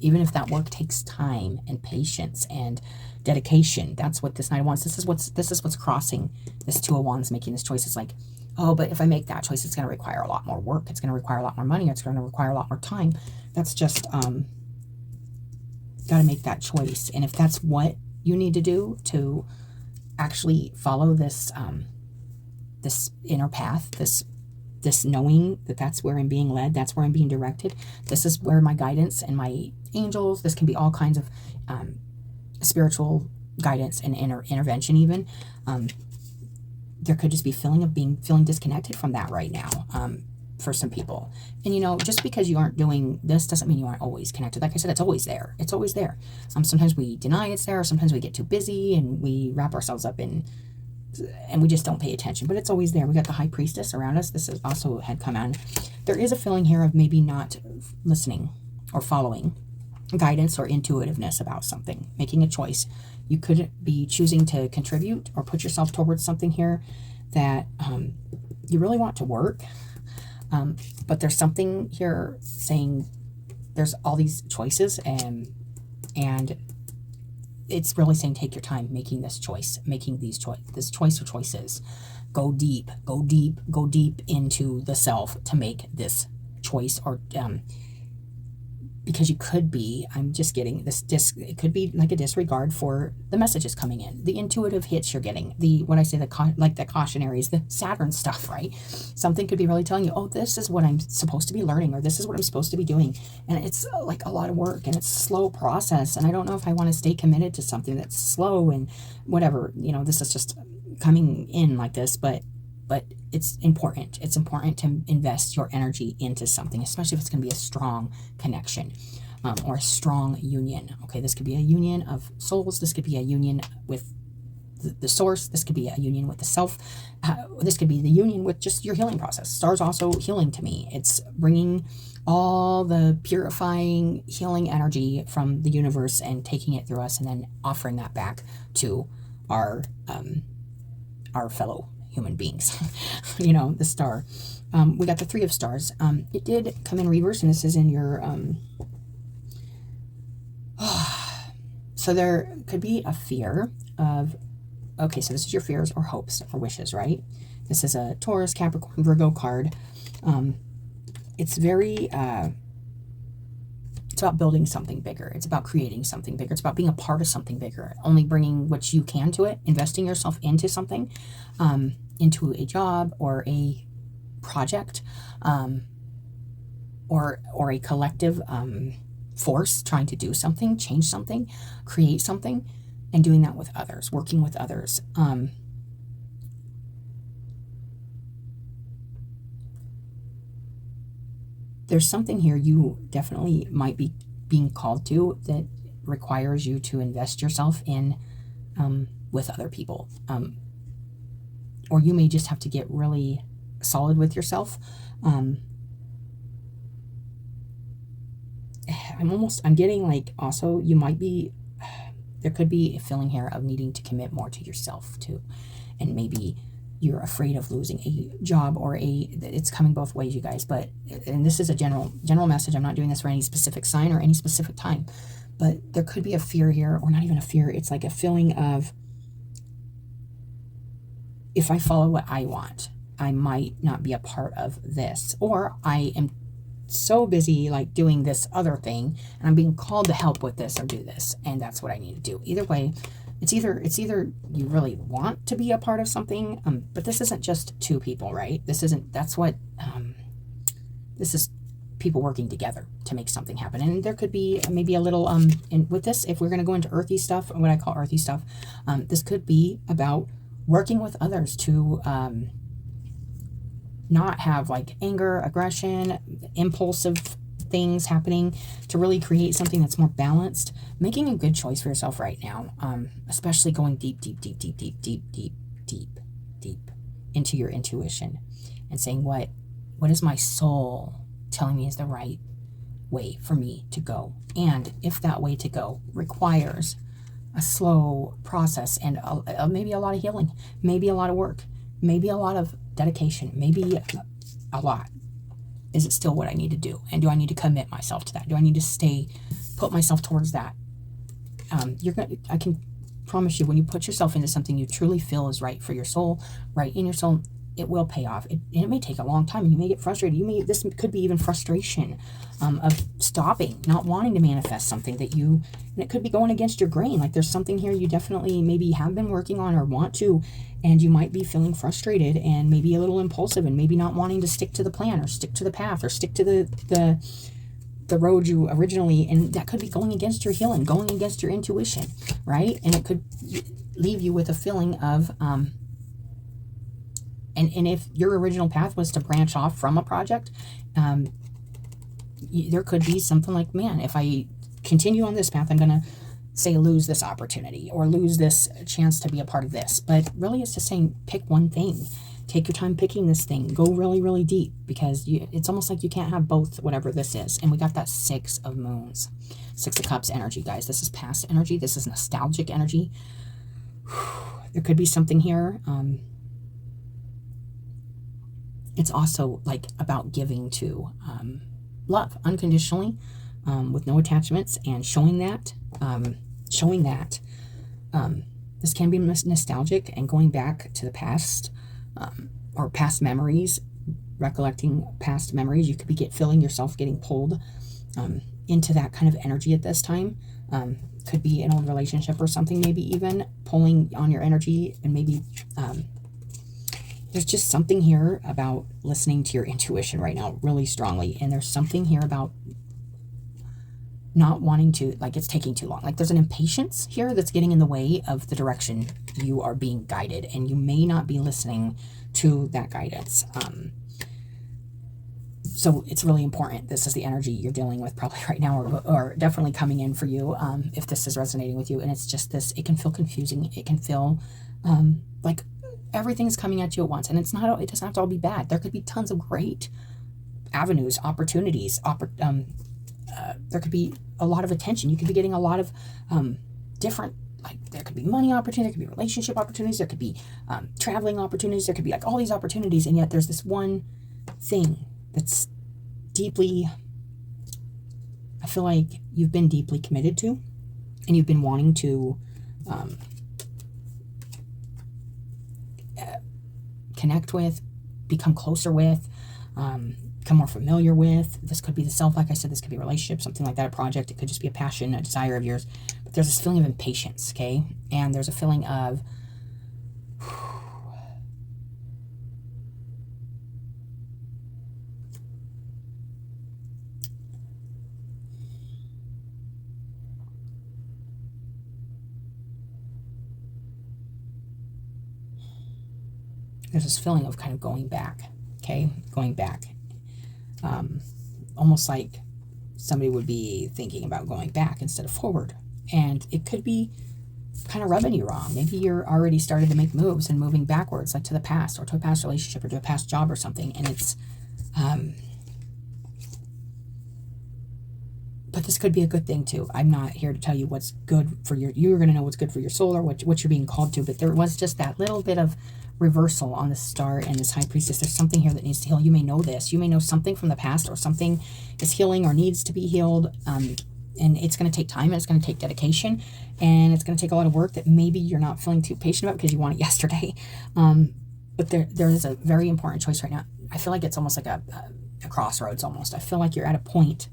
even if that work takes time and patience and dedication. That's what this Knight of Wands, this is what's crossing this 2 of Wands, making this choice. It's like, oh, but if I make that choice, it's going to require a lot more work. It's going to require a lot more money. It's going to require a lot more time. That's just, got to make that choice. And if that's what you need to do to actually follow this, this inner path, this knowing that that's where I'm being led, that's where I'm being directed, this is where my guidance and my angels, this can be all kinds of spiritual guidance and intervention even. There could just be feeling disconnected from that right now for some people. And just because you aren't doing this doesn't mean you aren't always connected. Like I said, it's always there. It's always there. Sometimes we deny it's there, or sometimes we get too busy and we wrap ourselves up in, and we just don't pay attention, but it's always there. We got the High Priestess around us. This is also had come on. There is a feeling here of maybe not listening or following guidance or intuitiveness about something, making a choice. You could be choosing to contribute or put yourself towards something here that you really want to work. But there's something here saying there's all these choices, and it's really saying take your time making this choice, making this choice or choices. Go deep into the self to make this choice, or because you could be, I'm just getting this it could be like a disregard for the messages coming in, the intuitive hits you're getting, the cautionaries, the Saturn stuff, right? Something could be really telling you, oh, this is what I'm supposed to be learning, or this is what I'm supposed to be doing. And it's like a lot of work, and it's a slow process. And I don't know if I want to stay committed to something that's slow and whatever, this is just coming in like this, but it's important. It's important to invest your energy into something, especially if it's going to be a strong connection, or a strong union. Okay, this could be a union of souls. This could be a union with the source. This could be a union with the self. This could be the union with just your healing process. Stars also healing to me. It's bringing all the purifying, healing energy from the universe and taking it through us, and then offering that back to our fellow human beings. The star. We got the Three of Stars. It did come in reverse, and this is in your so there could be a fear of, okay, so this is your fears or hopes or wishes, right? This is a Taurus, Capricorn, Virgo card. It's very it's about building something bigger. It's about creating something bigger. It's about being a part of something bigger, only bringing what you can to it, investing yourself into something, into a job or a project, or a collective force, trying to do something, change something, create something, and doing that with others, working with others. There's something here you definitely might be being called to that requires you to invest yourself in with other people. Or you may just have to get really solid with yourself. I'm getting like, also you might be, there could be a feeling here of needing to commit more to yourself too. And maybe you're afraid of losing a job, or it's coming both ways, you guys. And this is a general message. I'm not doing this for any specific sign or any specific time, but there could be a fear here, or not even a fear. It's like a feeling of, if I follow what I want, I might not be a part of this, or I am so busy like doing this other thing, and I'm being called to help with this or do this, and that's what I need to do. Either way, it's either you really want to be a part of something, but this isn't just two people, right? This is people working together to make something happen. And there could be maybe a little, and with this, if we're going to go into earthy stuff, what I call earthy stuff, this could be about working with others to not have like anger, aggression, impulsive things happening, to really create something that's more balanced, making a good choice for yourself right now, especially going deep into your intuition and saying, what is my soul telling me is the right way for me to go? And if that way to go requires a slow process and maybe a lot of healing, maybe a lot of work, maybe a lot of dedication, maybe a lot, is it still what I need to do? And do I need to commit myself to that? Do I need to put myself towards that? I can promise you, when you put yourself into something you truly feel is right for your soul, right in your soul, it will pay off. It may take a long time, and you may get frustrated. This could be even frustration of stopping, not wanting to manifest something and it could be going against your grain. Like there's something here you definitely maybe have been working on or want to, and you might be feeling frustrated and maybe a little impulsive, and maybe not wanting to stick to the plan or stick to the path or stick to the road you originally, and that could be going against your healing, going against your intuition, right? And it could leave you with a feeling of and if your original path was to branch off from a project, there could be something like, man, if I continue on this path, I'm going to lose this opportunity or lose this chance to be a part of this. But really, it's just saying, pick one thing. Take your time picking this thing. Go really, really deep, because it's almost like you can't have both, whatever this is. And we got that Six of Moons, Six of Cups energy, guys. This is past energy. This is nostalgic energy. There could be something here. It's also like about giving to love unconditionally, with no attachments, and showing that. This can be nostalgic and going back to the past, or past memories, recollecting past memories. You could be feeling yourself getting pulled into that kind of energy at this time. Could be an old relationship or something, maybe even pulling on your energy, and maybe there's just something here about listening to your intuition right now really strongly. And there's something here about not wanting to, like, it's taking too long. Like, there's an impatience here that's getting in the way of the direction you are being guided, and you may not be listening to that guidance. So it's really important. This is the energy you're dealing with probably right now, or definitely coming in for you, if this is resonating with you. And it's just this, it can feel confusing. It can feel like everything's coming at you at once. And it's not, it doesn't have to all be bad. There could be tons of great avenues, opportunities. There could be a lot of attention. You could be getting a lot of different, like, there could be money opportunities, there could be relationship opportunities, there could be traveling opportunities, there could be like all these opportunities. And yet there's this one thing that's deeply, I feel like you've been deeply committed to, and you've been wanting to connect with, become closer with, become more familiar with. This could be the self, like I said, this could be a relationship, something like that, a project. It could just be a passion, a desire of yours. But there's this feeling of impatience, okay? And there's a feeling of there's this feeling of kind of going back, okay? Going back. Almost like somebody would be thinking about going back instead of forward. And it could be kind of rubbing you wrong. Maybe you're already started to make moves and moving backwards, like to the past, or to a past relationship, or to a past job or something. And it's, but this could be a good thing too. I'm not here to tell you what's good for you're going to know what's good for your soul, or what you're being called to. But there was just that little bit of reversal on the star and this high priestess. There's something here that needs to heal. You may know this. You may know something from the past, or something is healing or needs to be healed. And it's going to take time, and it's going to take dedication, and it's going to take a lot of work that maybe you're not feeling too patient about because you want it yesterday. But there is a very important choice right now. I feel like it's almost like a crossroads almost. I feel like you're at a point,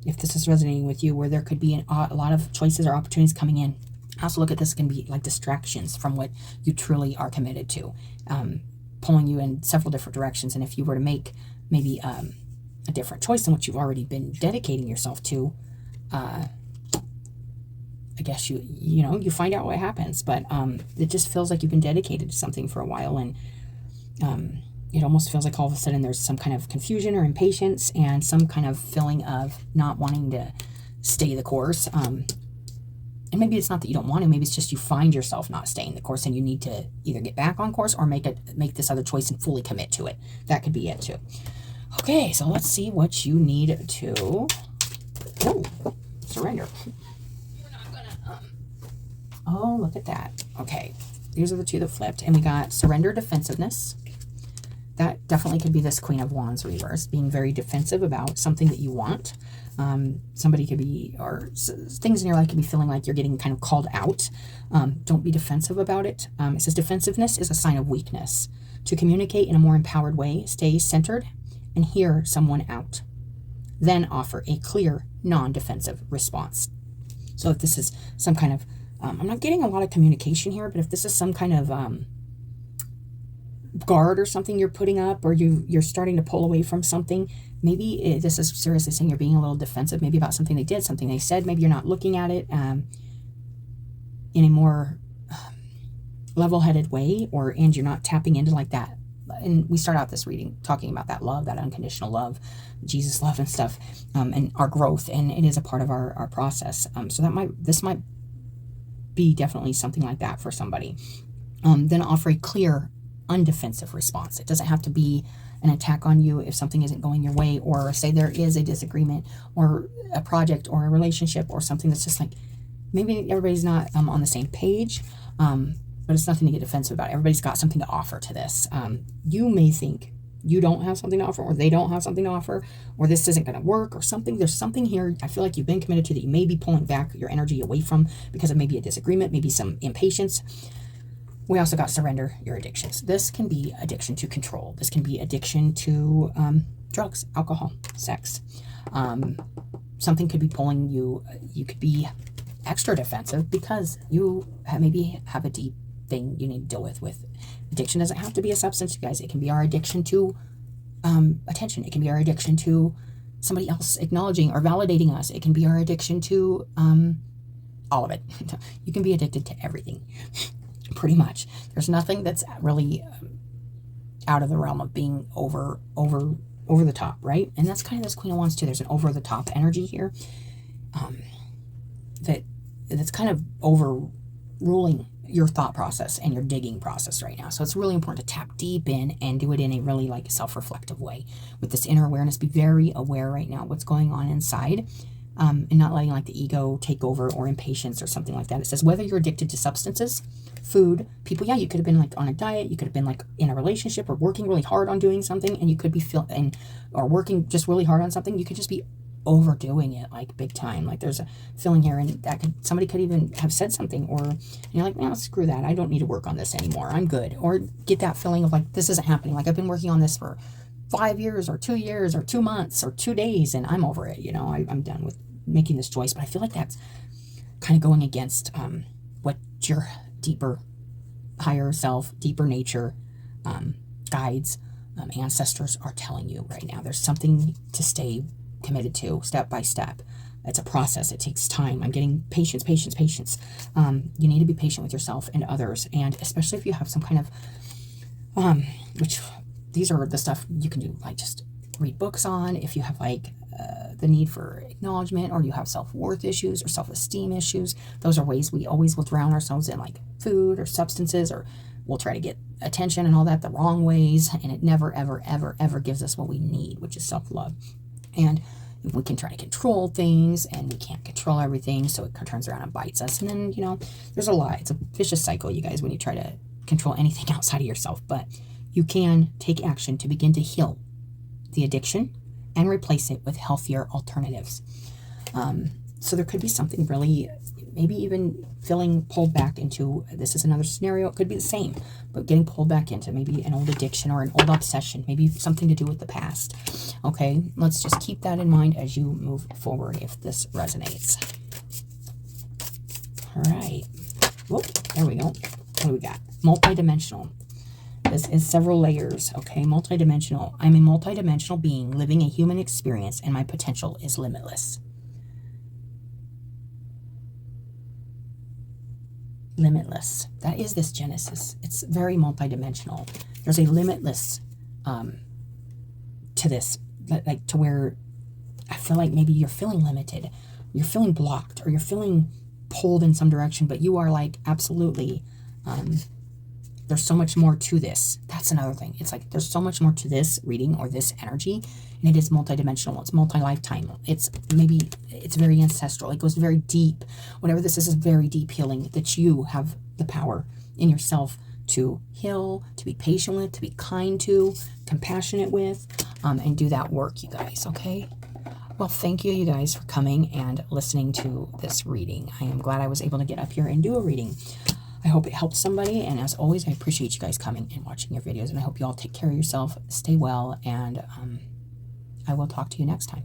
if this is resonating with you, where there could be a lot of choices or opportunities coming in. I also look at this can be like distractions from what you truly are committed to, pulling you in several different directions. And if you were to make maybe a different choice than what you've already been dedicating yourself to, I guess you find out what happens. But it just feels like you've been dedicated to something for a while, and it almost feels like all of a sudden there's some kind of confusion or impatience, and some kind of feeling of not wanting to stay the course. And maybe it's not that you don't want to, maybe it's just you find yourself not staying the course, and you need to either get back on course or make this other choice and fully commit to it. That could be it too. Okay, so let's see what you need to surrender. You're not gonna oh, look at that. Okay, these are the two that flipped, and we got surrender, defensiveness. That definitely could be this Queen of Wands reverse, being very defensive about something that you want. Somebody could be, or things in your life could be feeling like you're getting kind of called out. Don't be defensive about it. It says defensiveness is a sign of weakness. To communicate in a more empowered way, stay centered and hear someone out. Then offer a clear, non-defensive response. So if this is some kind of, I'm not getting a lot of communication here, but if this is some kind of guard or something you're putting up, or you're starting to pull away from something, maybe this is seriously saying you're being a little defensive, maybe about something they did, something they said. Maybe you're not looking at it in a more level-headed way, and you're not tapping into like that. And we start out this reading talking about that love, that unconditional love, Jesus love and stuff, and our growth, and it is a part of our process. So this might be definitely something like that for somebody. Then offer a clear, undefensive response. It doesn't have to be an attack on you if something isn't going your way, or say there is a disagreement, or a project, or a relationship, or something that's just like, maybe everybody's not on the same page, but it's nothing to get defensive about. Everybody's got something to offer to this. You may think you don't have something to offer, or they don't have something to offer, or this isn't going to work, or something. There's something here I feel like you've been committed to that you may be pulling back your energy away from because of maybe a disagreement, maybe some impatience. We also got surrender your addictions. This can be addiction to control. This can be addiction to drugs, alcohol, sex. something could be pulling you. You could be extra defensive because you maybe have a deep thing you need to deal with. Addiction doesn't have to be a substance, you guys. It can be our addiction to attention. It can be our addiction to somebody else acknowledging or validating us. It can be our addiction to all of it. You can be addicted to everything, pretty much. There's nothing that's really out of the realm of being over the top, right? And that's kind of this Queen of Wands too. There's an over the top energy here that's kind of overruling your thought process and your digging process right now. So it's really important to tap deep in and do it in a really like self-reflective way with this inner awareness. Be very aware right now what's going on inside, and not letting like the ego take over or impatience or something like that. It says whether you're addicted to substances, food, people, yeah, you could have been like on a diet, you could have been like in a relationship or working really hard on doing something, and you could be or working just really hard on something. You could just be overdoing it like big time. Like there's a feeling here, and that somebody could even have said something, or you're like, no, screw that, I don't need to work on this anymore, I'm good. Or get that feeling of like, this isn't happening, like I've been working on this for 5 years or 2 years or 2 months or 2 days and I'm over it, you know, I'm done with making this choice. But I feel like that's kind of going against what your deeper higher self, deeper nature, guides, ancestors are telling you right now. There's something to stay committed to, step by step. It's a process. It takes time. I'm getting patience. You need to be patient with yourself and others, and especially if you have some kind of which these are the stuff you can do, like just read books on. If you have like the need for acknowledgement, or you have self-worth issues or self-esteem issues, those are ways we always will drown ourselves in like food or substances, or we'll try to get attention and all that the wrong ways, and it never ever gives us what we need, which is self-love. And we can try to control things, and we can't control everything, so it turns around and bites us. And then, you know, there's a lot. It's a vicious cycle, you guys, when you try to control anything outside of yourself. But you can take action to begin to heal the addiction and replace it with healthier alternatives. So there could be something really, maybe even feeling pulled back into, this is another scenario, it could be the same, but getting pulled back into maybe an old addiction or an old obsession, maybe something to do with the past. Okay, let's just keep that in mind as you move forward if this resonates. All right. Whoop, there we go. What do we got? Multidimensional. This is several layers, okay? Multidimensional. I'm a multidimensional being living a human experience, and my potential is limitless. Limitless. That is this Genesis. It's very multidimensional. There's a limitless to this, like to where I feel like maybe you're feeling limited, you're feeling blocked, or you're feeling pulled in some direction, but you are like absolutely there's so much more to this. That's another thing. It's like there's so much more to this reading or this energy, and it is multidimensional. It's multi-lifetime. It's very ancestral. It goes very deep. Whatever this is very deep healing that you have the power in yourself to heal, to be patient with, to be kind to, compassionate with, and do that work, you guys, okay? Well, thank you guys for coming and listening to this reading. I am glad I was able to get up here and do a reading. I hope it helped somebody, and as always, I appreciate you guys coming and watching your videos, and I hope you all take care of yourself, stay well, and I will talk to you next time.